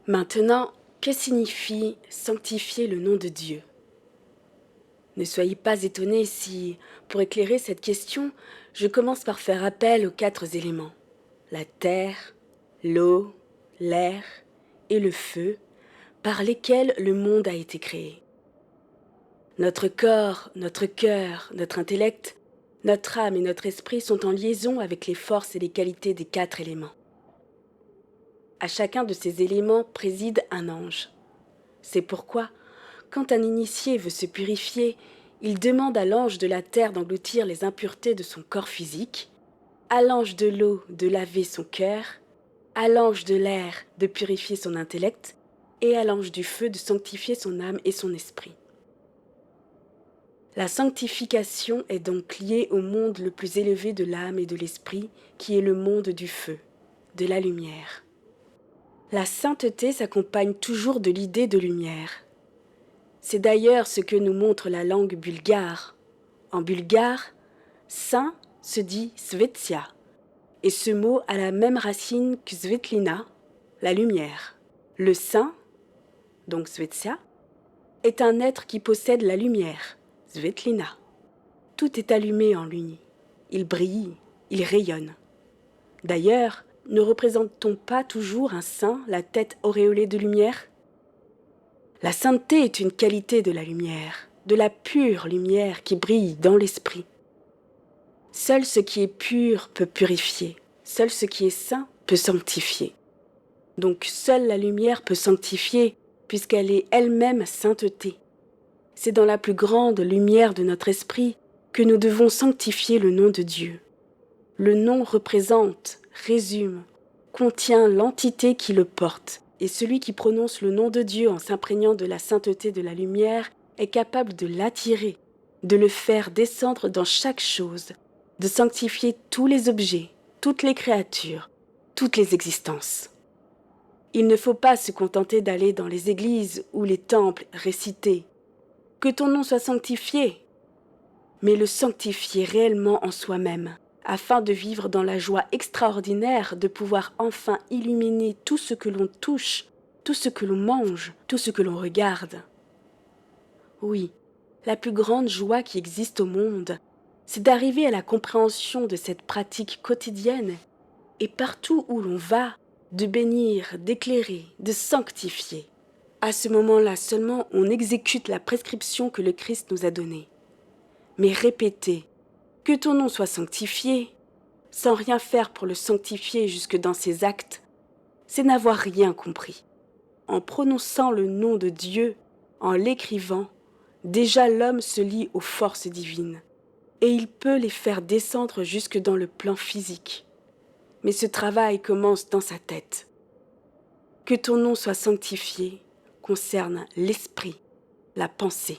Maintenant, que signifie sanctifier le nom de Dieu? Ne soyez pas étonnés si, pour éclairer cette question, je commence par faire appel aux 4 éléments: la terre, l'eau, l'air et le feu, par lesquels le monde a été créé. Notre corps, notre cœur, notre intellect, notre âme et notre esprit sont en liaison avec les forces et les qualités des 4 éléments. À chacun de ces éléments préside un ange. C'est pourquoi, quand un initié veut se purifier, il demande à l'ange de la terre d'engloutir les impuretés de son corps physique, à l'ange de l'eau de laver son cœur, à l'ange de l'air de purifier son intellect, et à l'ange du feu de sanctifier son âme et son esprit. La sanctification est donc liée au monde le plus élevé de l'âme et de l'esprit, qui est le monde du feu, de la lumière. La sainteté s'accompagne toujours de l'idée de lumière. C'est d'ailleurs ce que nous montre la langue bulgare. En bulgare, saint se dit svetsia, et ce mot a la même racine que svetlina, la lumière. Le saint, donc svetsia, est un être qui possède la lumière, svetlina. Tout est allumé en lui. Il brille, il rayonne. D'ailleurs, ne représente-t-on pas toujours un saint, la tête auréolée de lumière? La sainteté est une qualité de la lumière, de la pure lumière qui brille dans l'esprit. Seul ce qui est pur peut purifier, seul ce qui est saint peut sanctifier. Donc seule la lumière peut sanctifier, puisqu'elle est elle-même sainteté. C'est dans la plus grande lumière de notre esprit que nous devons sanctifier le nom de Dieu. Le nom représente, résume, contient l'entité qui le porte, et celui qui prononce le nom de Dieu en s'imprégnant de la sainteté de la lumière est capable de l'attirer, de le faire descendre dans chaque chose, de sanctifier tous les objets, toutes les créatures, toutes les existences. Il ne faut pas se contenter d'aller dans les églises ou les temples réciter « Que ton nom soit sanctifié », mais le sanctifier réellement en soi-même, afin de vivre dans la joie extraordinaire de pouvoir enfin illuminer tout ce que l'on touche, tout ce que l'on mange, tout ce que l'on regarde. Oui, la plus grande joie qui existe au monde, c'est d'arriver à la compréhension de cette pratique quotidienne et partout où l'on va, de bénir, d'éclairer, de sanctifier. À ce moment-là seulement, on exécute la prescription que le Christ nous a donnée. Mais répéter « Que ton nom soit sanctifié » sans rien faire pour le sanctifier jusque dans ses actes, c'est n'avoir rien compris. En prononçant le nom de Dieu, en l'écrivant, déjà l'homme se lie aux forces divines, et il peut les faire descendre jusque dans le plan physique. Mais ce travail commence dans sa tête. Que ton nom soit sanctifié concerne l'esprit, la pensée.